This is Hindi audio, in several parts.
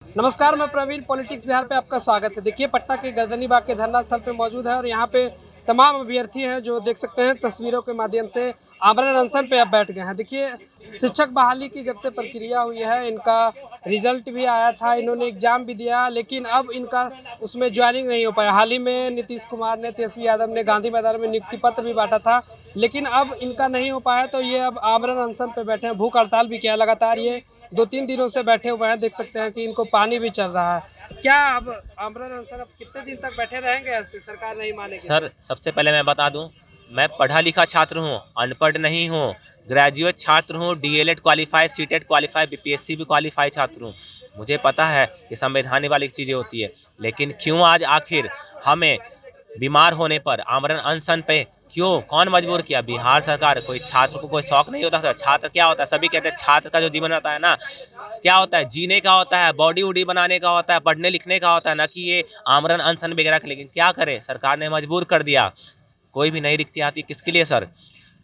नमस्कार, मैं प्रवीण पॉलिटिक्स बिहार पे आपका स्वागत है। देखिए, पटना के गर्दनी बाग के धरना स्थल पे मौजूद है और यहाँ पे तमाम अभ्यर्थी हैं जो देख सकते हैं तस्वीरों के माध्यम से आमरण अनशन पे अब बैठ गए हैं। देखिए, शिक्षक बहाली की जब से प्रक्रिया हुई है, इनका रिजल्ट भी आया था, इन्होंने एग्जाम भी दिया, लेकिन अब इनका उसमें ज्वाइनिंग नहीं हो पाया। हाल ही में नीतीश कुमार ने, तेजस्वी यादव ने गांधी मैदान में नियुक्ति पत्र भी बांटा था, लेकिन अब इनका नहीं हो पाया, तो ये अब आमरण अनशन पे बैठे हैं। भूख हड़ताल भी किया, लगातार ये 2-3 दिनों से बैठे हुए हैं। देख सकते हैं कि इनको पानी भी चल रहा है। क्या अब आमरण अनशन अब कितने दिन तक बैठे रहेंगे ऐसे, सरकार नहीं मानेगी? सर, सबसे पहले मैं बता दूं, मैं पढ़ा लिखा छात्र हूं, अनपढ़ नहीं हूं। ग्रेजुएट छात्र हूं, DElEd qualify, CTET qualify, BPSC भी क्वालिफाई छात्र हूं। मुझे पता है कि संवैधानिक वाली चीज़ें होती है, लेकिन क्यों आज आखिर हमें बीमार होने पर आमरण अनशन पे क्यों, कौन मजबूर किया? बिहार सरकार। कोई छात्र को कोई शौक नहीं होता? सर, छात्र क्या होता है? सभी कहते हैं छात्र का जो जीवन होता है ना, क्या होता है? जीने का होता है, बॉडी वूडी बनाने का होता है, पढ़ने लिखने का होता है, ना कि ये आमरण अनशन वगैरह। लेकिन क्या करे, सरकार ने मजबूर कर दिया। कोई भी नई रिक्ति आती किसके लिए सर?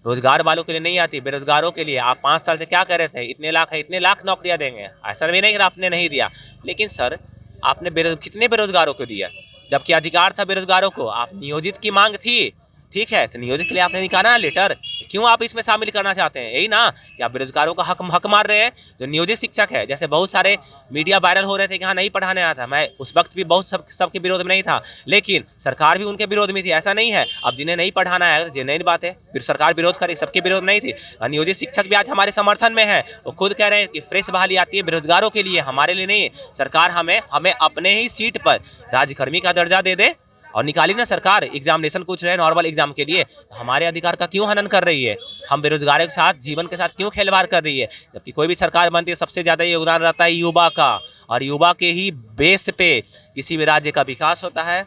रोजगार वालों के लिए नहीं आती, बेरोजगारों के लिए। आप 5 साल से क्या कर रहे थे? इतने लाख है, इतने लाख नौकरियां देंगे, ऐसा भी नहीं कि आपने नहीं दिया। लेकिन सर, आपने कितने बेरोजगारों को दिया? जबकि अधिकार था बेरोजगारों को। आप नियोजित की मांग थी, ठीक है, तो नियोजित के लिए आपने निकाला ना लेटर। क्यों आप इसमें शामिल करना चाहते हैं? यही ना कि आप बेरोजगारों का हक मार रहे हैं। जो नियोजित शिक्षक है, जैसे बहुत सारे मीडिया वायरल हो रहे थे कि हाँ नहीं पढ़ाने आया था, मैं उस वक्त भी बहुत सबके विरोध में नहीं था, लेकिन सरकार भी उनके विरोध में थी। ऐसा नहीं है। अब जिन्हें नहीं पढ़ाना है, जो नई बात है, फिर सरकार विरोध करे, सबके विरोध में नहीं थी। नियोजित शिक्षक भी आज हमारे समर्थन में है। वो खुद कह रहे हैं कि फ्रेश बहाली आती है बेरोजगारों के लिए, हमारे लिए नहीं। सरकार हमें अपने ही सीट पर राज्यकर्मी का दर्जा दे दे और निकाली ना सरकार। एग्जामिनेशन पूछ रहे हैं नॉर्मल एग्जाम के लिए, हमारे अधिकार का क्यों हनन कर रही है? हम बेरोजगारों के साथ, जीवन के साथ क्यों खिलवाड़ कर रही है? जबकि कोई भी सरकार बनती है, सबसे ज़्यादा योगदान रहता है युवा का, और युवा के ही बेस पे किसी भी राज्य का विकास होता है,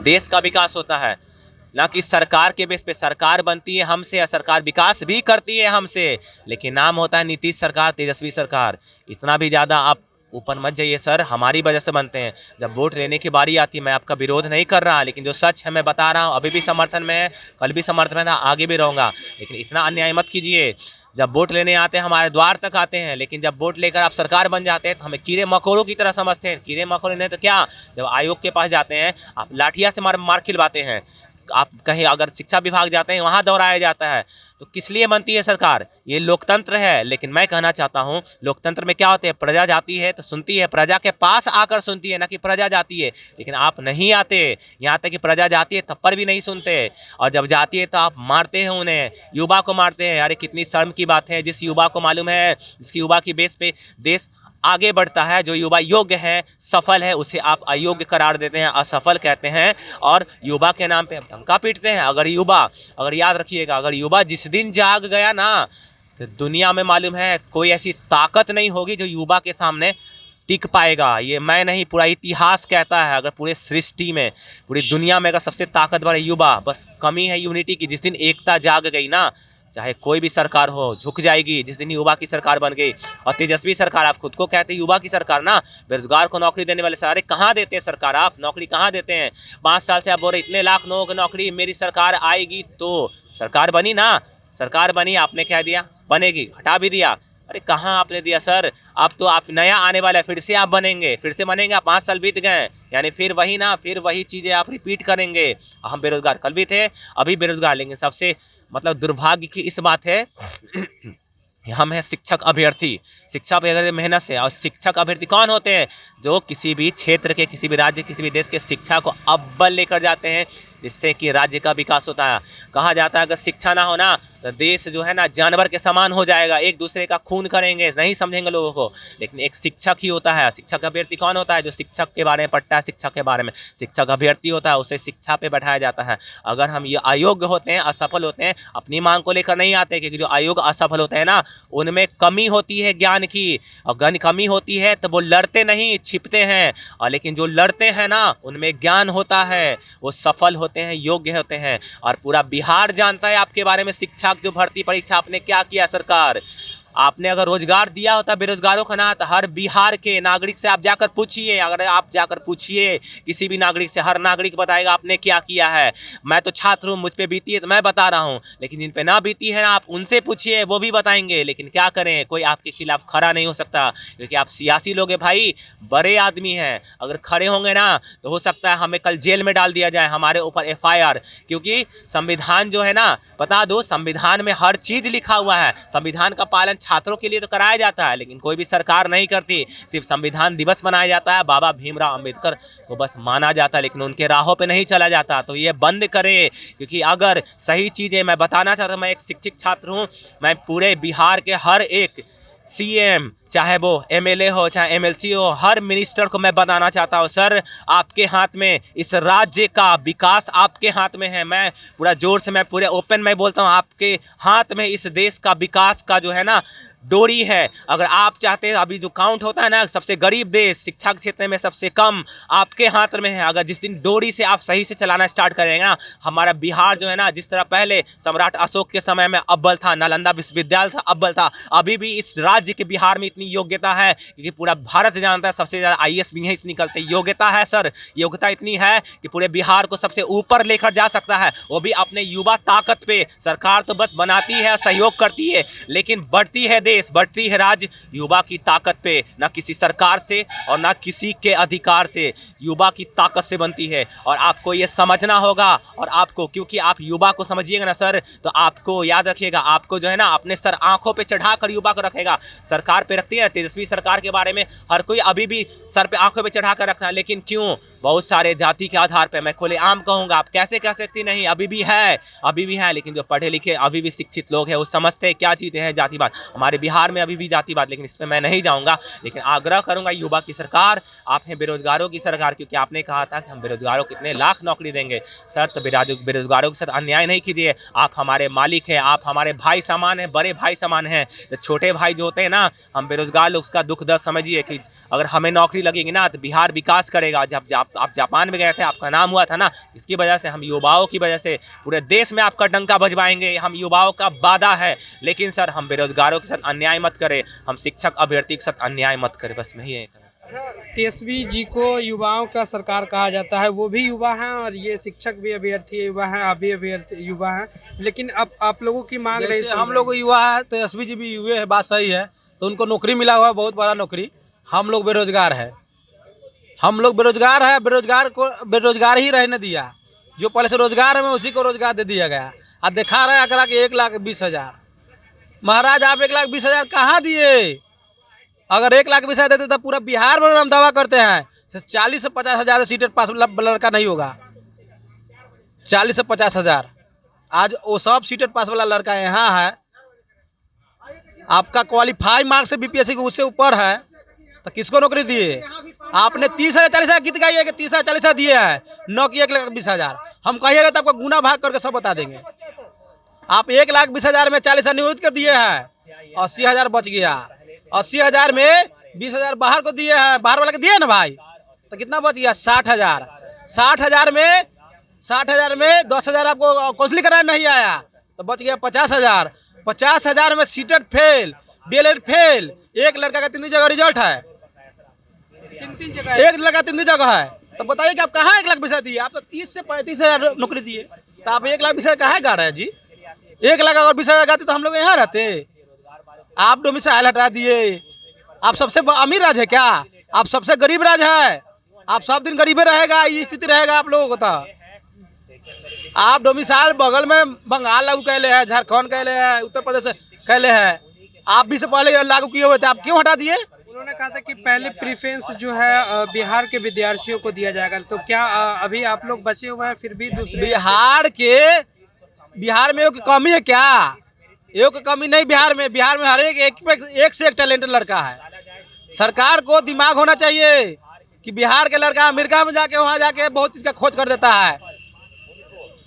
देश का विकास होता है, ना कि सरकार के बेस पे। सरकार बनती है हमसे या सरकार विकास भी करती है हमसे, लेकिन नाम होता है नीतीश सरकार, तेजस्वी सरकार। इतना भी ज़्यादा आप ऊपर मत जाइए सर, हमारी वजह से बनते हैं। जब वोट लेने की बारी आती है, मैं आपका विरोध नहीं कर रहा, लेकिन जो सच है मैं बता रहा हूँ। अभी भी समर्थन में है, कल भी समर्थन में था, आगे भी रहूँगा, लेकिन इतना अन्याय मत कीजिए। जब वोट लेने आते हैं, हमारे द्वार तक आते हैं, लेकिन जब वोट लेकर आप सरकार बन जाते हैं तो हमें कीड़े मकोड़ों की तरह समझते हैं। कीड़े मकोड़े नहीं तो क्या, जब आयोग के पास जाते हैं आप लाठिया से मार खिलवाते हैं। आप कहीं अगर शिक्षा विभाग जाते हैं, वहाँ दौड़ाया जाता है। तो किस लिए बनती है सरकार? ये लोकतंत्र है। लेकिन मैं कहना चाहता हूँ, लोकतंत्र में क्या होते हैं, प्रजा जाती है तो सुनती है, प्रजा के पास आकर सुनती है, ना कि प्रजा जाती है। लेकिन आप नहीं आते, यहाँ तक कि प्रजा जाती है तब पर भी नहीं सुनते, और जब जाती है तो आप मारते हैं उन्हें, युवा को मारते हैं। अरे कितनी शर्म की बात है। जिस युवा को मालूम है, जिसकी युवा की बेस पे देश आगे बढ़ता है, जो युवा योग्य है, सफल है, उसे आप अयोग्य करार देते हैं, असफल कहते हैं, और युवा के नाम पे डंका पीटते हैं। अगर याद रखिएगा, अगर युवा जिस दिन जाग गया ना, तो दुनिया में मालूम है कोई ऐसी ताकत नहीं होगी जो युवा के सामने टिक पाएगा। ये मैं नहीं, पूरा इतिहास कहता है। अगर पूरे सृष्टि में, पूरी दुनिया में अगर सबसे ताकतवर है युवा, बस कमी है यूनिटी की। जिस दिन एकता जाग गई ना, चाहे कोई भी सरकार हो, झुक जाएगी। जिस दिन युवा की सरकार बन गई, और तेजस्वी सरकार, आप खुद को कहते हैं युवा की सरकार ना, बेरोजगार को नौकरी देने वाले सारे कहाँ देते हैं सरकार? आप नौकरी कहाँ देते हैं? 5 साल से आप बोल रहे इतने लाख लोगों को नौकरी, मेरी सरकार आएगी तो। सरकार बनी ना, सरकार बनी, आपने कह दिया बनेगी, हटा भी दिया। अरे कहाँ आपने दिया सर? अब तो आप नया आने वाला है, फिर से आप बनेंगे, फिर से बनेंगे। 5 साल बीत गए, यानी फिर वही ना, फिर वही चीज़ें आप रिपीट करेंगे। हम बेरोजगार कल भी थे, अभी बेरोजगार। लेकिन सबसे मतलब दुर्भाग्य की इस बात है हम हैं शिक्षक अभ्यर्थी। शिक्षा पे मेहनत से, और शिक्षक अभ्यर्थी कौन होते हैं? जो किसी भी क्षेत्र के, किसी भी राज्य, किसी भी देश के शिक्षा को अव्वल लेकर जाते हैं, जिससे कि राज्य का विकास होता है। कहा जाता है अगर शिक्षा ना हो ना, तो देश जो है ना जानवर के समान हो जाएगा, एक दूसरे का खून करेंगे, नहीं समझेंगे लोगों को। लेकिन एक शिक्षक ही होता है। शिक्षक अभ्यर्थी कौन होता है? जो शिक्षक के बारे में पढ़ता है, शिक्षक के बारे में। शिक्षक अभ्यर्थी होता है, उसे शिक्षा पे बैठाया जाता है। अगर हम ये अयोग्य होते हैं, असफल होते हैं, अपनी मांग को लेकर नहीं आते, क्योंकि जो अयोग्य असफल होते हैं ना, उनमें कमी होती है ज्ञान की, और ज्ञान कमी होती है तो वो लड़ते नहीं, छिपते हैं। और लेकिन जो लड़ते हैं ना, उनमें ज्ञान होता है, वो सफल होते हैं, योग्य होते हैं। और पूरा बिहार जानता है आपके बारे में। शिक्षा जो भर्ती परीक्षा आपने क्या किया सरकार? आपने अगर रोजगार दिया होता बेरोजगारों का ना, तो हर बिहार के नागरिक से आप जाकर पूछिए, अगर आप जाकर पूछिए किसी भी नागरिक से, हर नागरिक बताएगा आपने क्या किया है। मैं तो छात्र हूँ, मुझ पे बीती है तो मैं बता रहा हूँ, लेकिन जिन पे ना बीती है ना, आप उनसे पूछिए, वो भी बताएंगे। लेकिन क्या करें, कोई आपके खिलाफ खड़ा नहीं हो सकता, क्योंकि आप सियासी लोग हैं भाई, बड़े आदमी हैं। अगर खड़े होंगे ना तो हो सकता है हमें कल जेल में डाल दिया जाए, हमारे ऊपर FIR, क्योंकि संविधान जो है ना, बता दो, संविधान में हर चीज लिखा हुआ है। संविधान का पालन छात्रों के लिए तो कराया जाता है, लेकिन कोई भी सरकार नहीं करती। सिर्फ संविधान दिवस मनाया जाता है, बाबा भीमराव अंबेडकर को बस माना जाता है, लेकिन उनके राहों पे नहीं चला जाता। तो ये बंद करे, क्योंकि अगर सही चीज़ें मैं बताना चाहता हूँ, मैं एक शिक्षित छात्र हूँ, मैं पूरे बिहार के हर एक CM, चाहे वो MLA हो चाहे MLC हो, हर मिनिस्टर को मैं बताना चाहता हूँ, सर आपके हाथ में इस राज्य का विकास आपके हाथ में है। मैं पूरा जोर से, मैं पूरे ओपन में बोलता हूँ, आपके हाथ में इस देश का विकास का जो है ना डोरी है। अगर आप चाहते हैं, अभी जो काउंट होता है ना, सबसे गरीब देश, शिक्षा के क्षेत्र में सबसे कम, आपके हाथ में है। अगर जिस दिन डोरी से आप सही से चलाना स्टार्ट करेंगे ना, हमारा बिहार जो है ना, जिस तरह पहले सम्राट अशोक के समय में अव्वल था, नालंदा विश्वविद्यालय था, अव्वल था, अभी भी इस राज्य के बिहार में इतनी योग्यता है, क्योंकि पूरा भारत जानता है सबसे ज़्यादा IAS भी यहीं से निकलते। योग्यता है सर, योग्यता इतनी है कि पूरे बिहार को सबसे ऊपर लेकर जा सकता है, वो भी अपने युवा ताकत पे। सरकार तो बस बनाती है, सहयोग करती है, लेकिन बढ़ती है देश, बढ़ती है राज्य युवा की ताकत पे, ना किसी सरकार से और ना किसी के अधिकार से, युवा की ताकत से बनती है। और आपको ये समझना होगा, और आपको, क्योंकि आप युवा को समझिएगा ना सर, तो आपको याद रखिएगा, आपको जो है ना अपने सर आंखों पे चढ़ाकर युवा को रखेगा। सरकार पे रखती है, तेजस्वी सरकार के बारे में हर कोई अभी भी सर पे आंखों पे चढ़ाकर रखता है, लेकिन क्यों? बहुत सारे जाति के आधार पे, मैं खुलेआम कहूँगा, आप कैसे कह सकती नहीं, अभी भी है, लेकिन जो पढ़े लिखे अभी भी शिक्षित लोग हैं वो समझते हैं क्या चीज़ें हैं जातिवाद। हमारे बिहार में अभी भी जातिवाद, लेकिन इस पर मैं नहीं जाऊँगा, लेकिन आग्रह करूँगा युवा की सरकार, आप हैं बेरोजगारों की सरकार, क्योंकि आपने कहा था कि हम बेरोजगारों को कितने लाख नौकरी देंगे। सर तो बेरोजगारों के साथ अन्याय नहीं कीजिए, आप हमारे मालिक हैं, आप हमारे भाई समान हैं, बड़े भाई समान हैं। तो छोटे भाई जो होते हैं ना, हम बेरोजगार लोग, उसका दुख दर्द समझिए कि अगर हमें नौकरी लगेगी ना तो बिहार विकास करेगा। जब आप जापान में गए थे, आपका नाम हुआ था ना, इसकी वजह से, हम युवाओं की वजह से पूरे देश में आपका डंका बजवाएंगे, हम युवाओं का वादा है। लेकिन सर हम बेरोजगारों के साथ अन्याय मत करें, हम शिक्षक अभ्यर्थी के साथ अन्याय मत करें, बस मैं यही तेजस्वी जी को युवाओं का सरकार कहा जाता है, वो भी युवा हैं और ये शिक्षक भी अभ्यर्थी युवा हैं, आप भी अभ्यर्थी युवा हैं, लेकिन अब आप लोगों की मांग नहीं सुन हम लोग युवा है, तेजस्वी जी भी युवा है, बात सही है, तो उनको नौकरी मिला हुआ है, बहुत बड़ा नौकरी। हम लोग बेरोजगार है, बेरोजगार को बेरोजगार ही रहने दिया। जो पहले से रोजगार है उसी को रोजगार दे दिया गया। और दिखा रहा है अकड़ा कि 1,20,000। महाराज आप 1,20,000 कहाँ दिए? अगर 1,20,000 देते तो पूरा बिहार में हम दावा करते हैं 40 से 50,000 सीटें पास लड़का नहीं होगा। 40 से 50,000 आज वो सब सीटें पास वाला लड़का यहाँ है। आपका क्वालिफाई मार्क्स से BPSC उससे ऊपर है, तो किसको नौकरी दिए? आपने 30,000 40,000 गीत गाइए कि 30,000 40,000 दिए हैं, न कि 1,20,000। हम कहिएगा तो आपको गुना भाग करके सब बता देंगे। आप 1,20,000 में 40,000 नियोजित कर दिए हैं, 80,000 बच गया। 80,000 में 20,000 बाहर को दिए हैं, बाहर वाला के दिए ना भाई, तो कितना बच गया? 60,000। 60,000 में 10,000 आपको काउंसलिंग कराने नहीं आया, तो बच गया 50,000। 50,000 में सीटेट फेल, DLED फेल, एक लड़का का 3 जगह रिजल्ट है, एक लड़का 3 जगह है। तो बताइए कि आप कहाँ 1,20,000 दिए? आप तो 30 से 35,000 नौकरी दिए, तो आप 1,20,000 कहाँ गा रहे हैं जी? 1,00,000 अगर 20,000 गाते तो हम लोग यहाँ रहते। आप डोमिसाइल हटा दिए। आप सबसे अमीर राज है क्या? आप सबसे गरीब राज है। आप सब दिन गरीबे रहेगा, ये स्थिति रहेगा आप लोगों को। तो आप डोमिसाइल बगल में बंगाल लागू कैले है, झारखंड कैले है, उत्तर प्रदेश कैले है, आप भी से पहले लागू किए हुए थे, आप क्यों हटा दिए? उन्होंने कहा था कि पहले प्रेफरेंस जो है बिहार के विद्यार्थियों को दिया जाएगा, तो क्या अभी आप लोग बचे हुए हैं फिर भी दूसरे? बिहार में एक कमी है क्या? एक कमी नहीं बिहार में हर एक से एक टैलेंटेड लड़का है। सरकार को दिमाग होना चाहिए कि बिहार के लड़का अमेरिका में जाके वहाँ जाके बहुत चीज़ का खोज कर देता है।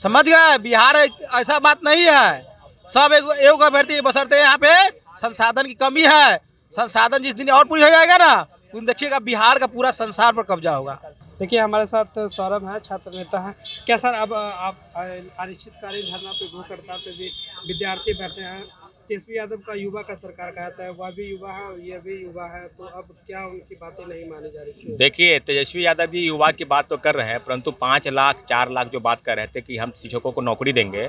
समझ गए? बिहार ऐसा बात नहीं है, सब एक अभ्यर्थी, बशर्ते यहाँ पे संसाधन की कमी है। संसाधन जिस दिन और पूरी हो जाएगा ना, उस दिन देखिएगा बिहार का पूरा संसार पर कब्जा होगा। देखिए हमारे साथ सौरभ है, छात्र नेता है। क्या सर अब आप अनिश्चितकालीन धरना पे भूख हड़ताल पे भी विद्यार्थी बैठे हैं, तेजस्वी यादव का युवा का सरकार कहता है, वह भी युवा है और ये भी युवा है, तो अब क्या उनकी बातें नहीं मानी जा रही? क्यों? देखिए, तेजस्वी यादव जी युवा की बात तो कर रहे हैं, परंतु 5 लाख 4 लाख जो बात कर रहे थे कि हम शिक्षकों को नौकरी देंगे,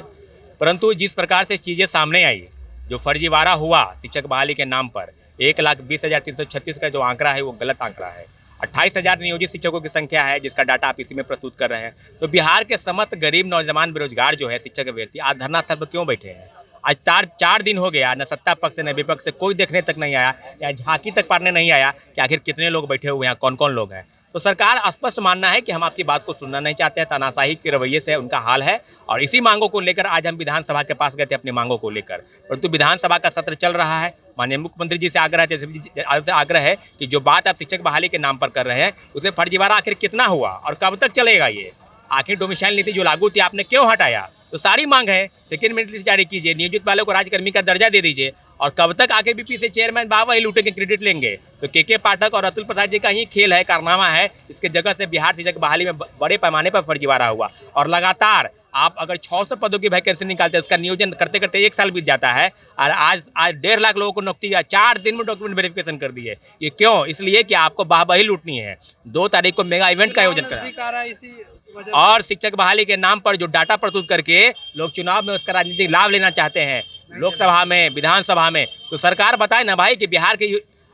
परंतु जिस प्रकार से चीज़ें सामने आई, जो फर्जीवाड़ा हुआ शिक्षक बहाली के नाम पर 1,20,336 का जो आंकड़ा है वो गलत आंकड़ा है। 28,000 नियोजित शिक्षकों की संख्या है जिसका डाटा आप इसी में प्रस्तुत कर रहे हैं। तो बिहार के समस्त गरीब नौजवान बेरोजगार जो है शिक्षक अभ्यर्थी आज धरना स्थल पर क्यों बैठे हैं? आज 4 दिन हो गया, न सत्ता पक्ष से न विपक्ष से कोई देखने तक नहीं आया या झांकी तक पारने नहीं आया कि आखिर कितने लोग बैठे हुए हैं, कौन कौन लोग हैं। तो सरकार स्पष्ट मानना है कि हम आपकी बात को सुनना नहीं चाहते हैं, तानाशाही के रवैये से उनका हाल है। और इसी मांगों को लेकर आज हम विधानसभा के पास गए थे अपनी मांगों को लेकर, परंतु विधानसभा का सत्र चल रहा है। माननीय मुख्यमंत्री जी से आग्रह है कि जो बात आप शिक्षक बहाली के नाम पर कर रहे हैं उसे फर्जीवाड़ा आखिर कितना हुआ और कब तक चलेगा ये? आखिर डोमिसाइल नीति जो लागू थी आपने क्यों हटाया? तो सारी मांग है, सेकेंड मेरिट लिस्ट जारी कीजिए, नियोजित वालों को राज्यकर्मी का दर्जा दे दीजिए। और कब तक आखिर बीपीएससी चेयरमैन बाबा ही लूटेंगे, क्रेडिट लेंगे? तो के पाठक और अतुल प्रसाद जी का ही खेल है, कारनामा है। इसके जगह से बिहार शिक्षक बहाली में बड़े पैमाने पर फर्जीवाड़ा हुआ और लगातार आप अगर 600 पदों की वैकेंसी निकालते हैं उसका नियोजन करते करते 1 साल बीत जाता है और आज 1.5 लाख लोगों को नौकरी 4 दिन में डॉक्यूमेंट वेरिफिकेशन कर दी है। ये क्यों? इसलिए कि आपको बाहबही लूटनी है। 2 तारीख को मेगा इवेंट का आयोजन करा और शिक्षक बहाली के नाम पर जो डाटा प्रस्तुत करके लोग चुनाव में उसका राजनीतिक लाभ लेना चाहते हैं, लोकसभा में, विधानसभा में। तो सरकार बताए ना भाई कि बिहार के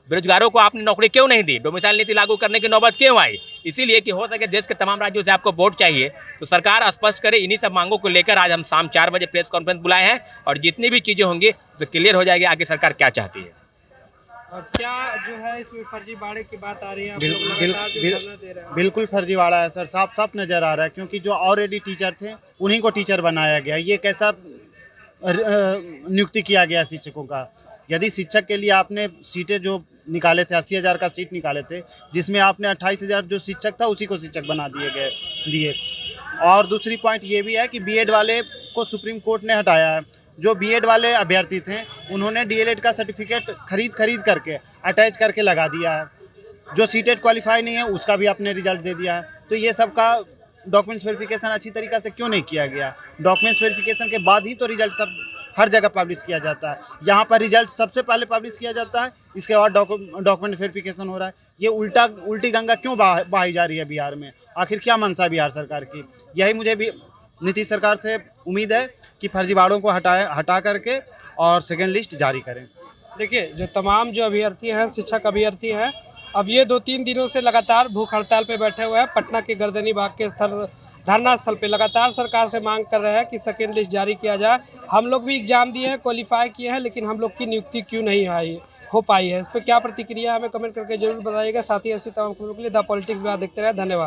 बेरोजगारों को आपने नौकरी क्यों नहीं दी? डोमिसाइल नीति लागू करने की नौबत क्यों आई? इसीलिए कि हो सके देश के तमाम राज्यों से आपको वोट चाहिए, तो सरकार स्पष्ट करे। इन्हीं सब मांगों को लेकर आज हम शाम 4 बजे प्रेस कॉन्फ्रेंस बुलाए हैं और जितनी भी चीज़ें होंगी तो क्लियर हो जाएगी आगे सरकार क्या चाहती है। और क्या जो है इसमें फर्जीवाड़े की बात आ रही है? आप लोग लगातार जो धरना दे रहे हैं। बिल्कुल फर्जीवाड़ा है सर, साफ साफ नज़र आ रहा है, क्योंकि जो ऑलरेडी टीचर थे उन्हीं को टीचर बनाया गया। ये कैसा नियुक्ति किया गया शिक्षकों का? यदि शिक्षक के लिए आपने सीटें जो निकाले थे 80,000 का सीट निकाले थे, जिसमें आपने 28,000 जो शिक्षक था उसी को शिक्षक बना दिए। और दूसरी पॉइंट ये भी है कि बीएड वाले को सुप्रीम कोर्ट ने हटाया है। जो बीएड वाले अभ्यर्थी थे उन्होंने डीएलएड का सर्टिफिकेट खरीद करके अटैच करके लगा दिया है। जो सीटेट क्वालिफाई नहीं है उसका भी आपने रिजल्ट दे दिया है। तो ये सब का डॉक्यूमेंट्स वेरिफिकेशन अच्छी तरीक़ा से क्यों नहीं किया गया? डॉक्यूमेंट्स वेरिफिकेशन के बाद ही तो रिजल्ट सब हर जगह पब्लिश किया जाता है। यहाँ पर रिजल्ट सबसे पहले पब्लिश किया जाता है, इसके बाद डॉक्यूमेंट वेरिफिकेशन हो रहा है। ये उल्टी गंगा क्यों बहाई जा रही है बिहार में? आखिर क्या मंशा है बिहार सरकार की? यही मुझे भी नीतीश सरकार से उम्मीद है कि फर्जीवाड़ों को हटा करके और सेकेंड लिस्ट जारी करें। देखिए, जो तमाम जो अभ्यर्थी हैं, शिक्षक अभ्यर्थी हैं, अब ये 2-3 दिनों से लगातार भूख हड़ताल पे बैठे हुए हैं। पटना के गर्दनी बाग के धरना स्थल पे लगातार सरकार से मांग कर रहे हैं कि सेकेंड लिस्ट जारी किया जाए। हम लोग भी एग्जाम दिए हैं, क्वालिफाई किए हैं, लेकिन हम लोग की नियुक्ति क्यों नहीं हो पाई है? इस पर क्या प्रतिक्रिया हमें कमेंट करके जरूर बताइएगा। साथ ही ऐसी तमाम खबरों के लिए द पॉलिटिक्स में देखते रहे। धन्यवाद।